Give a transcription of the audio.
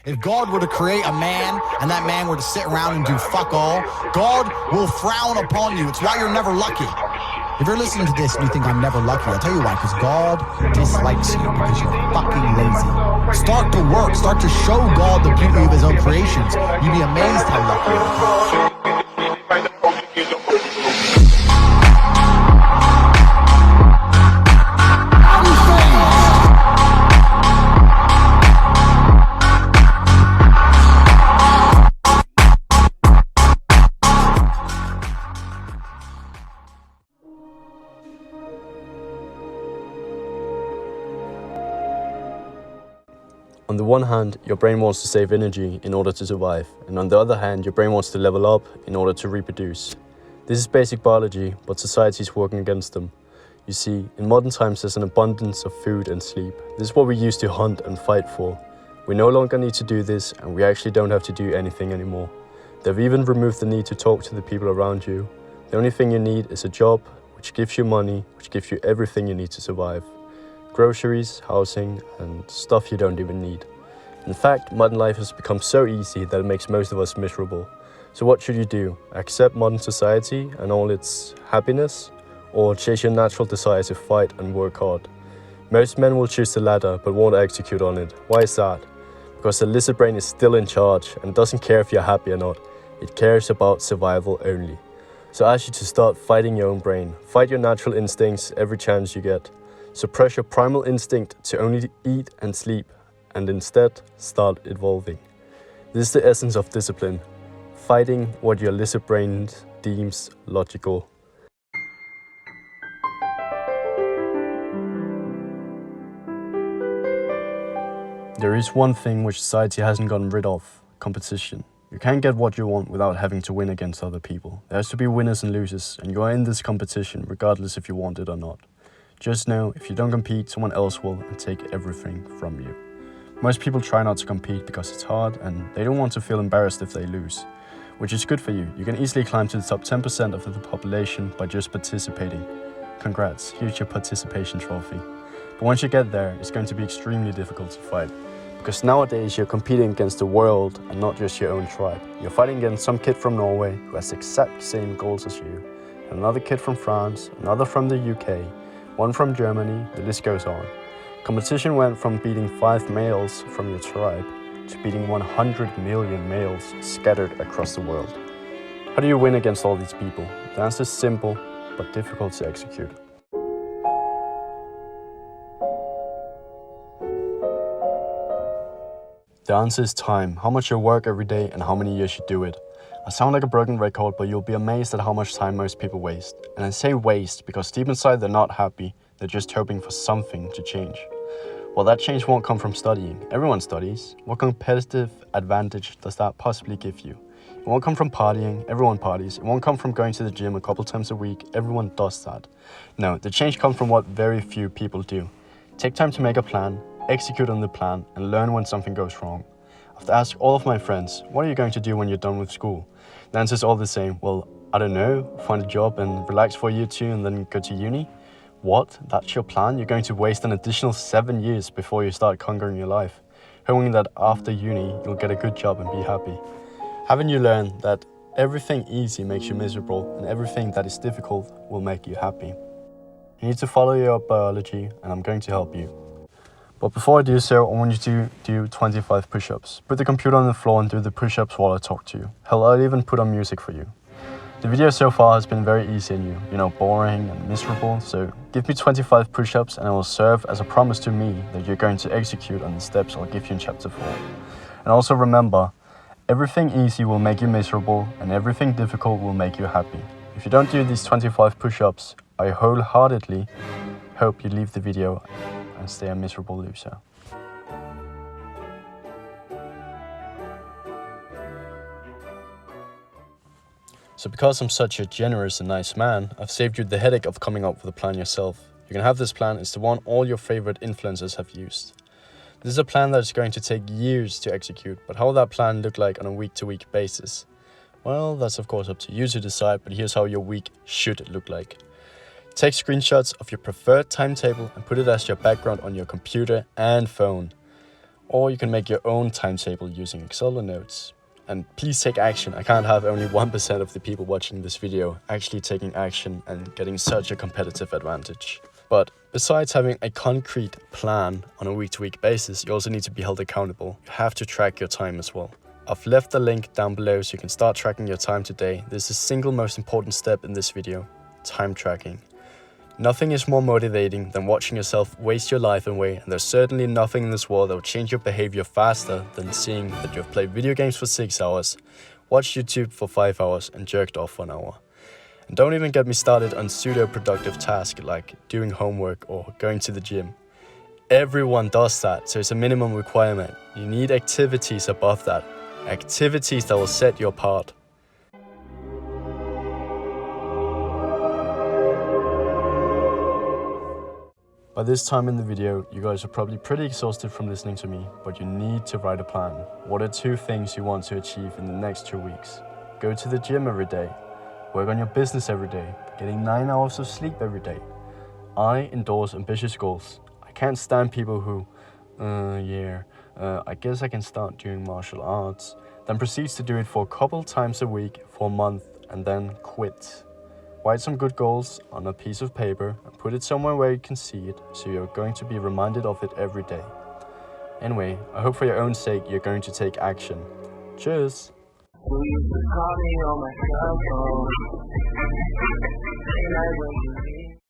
If God were to create a man and that man were to sit around and do fuck all, God will frown upon you. It's why you're never lucky. If you're listening to this and you think I'm never lucky, I'll tell you why, because God dislikes you because you're fucking lazy. Start to work, start to show God the beauty of his own creations. You'd be amazed how lucky you are. On the one hand, your brain wants to save energy in order to survive, and on the other hand, your brain wants to level up in order to reproduce. This is basic biology, but society is working against them. You see, in modern times there's an abundance of food and sleep. This is what we used to hunt and fight for. We no longer need to do this, and we actually don't have to do anything anymore. They've even removed the need to talk to the people around you. The only thing you need is a job, which gives you money, which gives you everything you need to survive. Groceries, housing, and stuff you don't even need. In fact, modern life has become so easy that it makes most of us miserable. So what should you do? Accept modern society and all its happiness? Or chase your natural desire to fight and work hard? Most men will choose the latter, but won't execute on it. Why is that? Because the lizard brain is still in charge and doesn't care if you're happy or not. It cares about survival only. So I ask you to start fighting your own brain. Fight your natural instincts every chance you get. Suppress your primal instinct to only eat and sleep, and instead start evolving. This is the essence of discipline, fighting what your lizard brain deems logical. There is one thing which society hasn't gotten rid of: competition. You can't get what you want without having to win against other people. There has to be winners and losers, and you are in this competition regardless if you want it or not. Just know, if you don't compete, someone else will and take everything from you. Most people try not to compete because it's hard and they don't want to feel embarrassed if they lose, which is good for you. You can easily climb to the top 10% of the population by just participating. Congrats, here's your participation trophy. But once you get there, it's going to be extremely difficult to fight. Because nowadays you're competing against the world and not just your own tribe. You're fighting against some kid from Norway who has the exact same goals as you, and another kid from France, another from the UK, one from Germany, the list goes on. Competition went from beating 5 males from your tribe to beating 100 million males scattered across the world. How do you win against all these people? The answer is simple, but difficult to execute. The answer is time, how much you work every day and how many years you do it. I sound like a broken record, but you'll be amazed at how much time most people waste. And I say waste because deep inside they're not happy, they're just hoping for something to change. Well, that change won't come from studying. Everyone studies. What competitive advantage does that possibly give you? It won't come from partying. Everyone parties. It won't come from going to the gym a couple times a week. Everyone does that. No, the change comes from what very few people do. Take time to make a plan, execute on the plan, and learn when something goes wrong. I've asked all of my friends, what are you going to do when you're done with school? The answer's all the same. Well, I don't know, find a job and relax for a year or two and then go to uni? What? That's your plan? You're going to waste an additional 7 years before you start conquering your life, hoping that after uni you'll get a good job and be happy. Haven't you learned that everything easy makes you miserable and everything that is difficult will make you happy? You need to follow your biology and I'm going to help you. But before I do so, I want you to do 25 push-ups. Put the computer on the floor and do the push-ups while I talk to you. Hell, I'll even put on music for you. The video so far has been very easy on you, boring and miserable, so give me 25 push-ups and it will serve as a promise to me that you're going to execute on the steps I'll give you in chapter 4. And also remember, everything easy will make you miserable and everything difficult will make you happy. If you don't do these 25 push-ups, I wholeheartedly hope you leave the video and stay a miserable loser. So because I'm such a generous and nice man, I've saved you the headache of coming up with a plan yourself. You can have this plan. It's the one all your favorite influencers have used. This is a plan that is going to take years to execute, but how will that plan look like on a week-to-week basis? Well, that's of course up to you to decide, but here's how your week should look like. Take screenshots of your preferred timetable and put it as your background on your computer and phone. Or you can make your own timetable using Excel or notes. And please take action. I can't have only 1% of the people watching this video actually taking action and getting such a competitive advantage. But besides having a concrete plan on a week-to-week basis, you also need to be held accountable. You have to track your time as well. I've left the link down below so you can start tracking your time today. This is the single most important step in this video: time tracking. Nothing is more motivating than watching yourself waste your life away, and there's certainly nothing in this world that will change your behavior faster than seeing that you've played video games for 6 hours, watched YouTube for 5 hours, and jerked off for an hour. And don't even get me started on pseudo-productive tasks like doing homework or going to the gym. Everyone does that, so it's a minimum requirement. You need activities above that, activities that will set you apart. By this time in the video, you guys are probably pretty exhausted from listening to me, but you need to write a plan. What are 2 things you want to achieve in the next 2 weeks? Go to the gym every day. Work on your business every day. Getting 9 hours of sleep every day. I endorse ambitious goals. I can't stand people who, I guess I can start doing martial arts, then proceeds to do it for a couple times a week for a month and then quit. Write some good goals on a piece of paper and put it somewhere where you can see it, so you're going to be reminded of it every day. Anyway, I hope for your own sake you're going to take action. Cheers! You used to call me on my cell phone.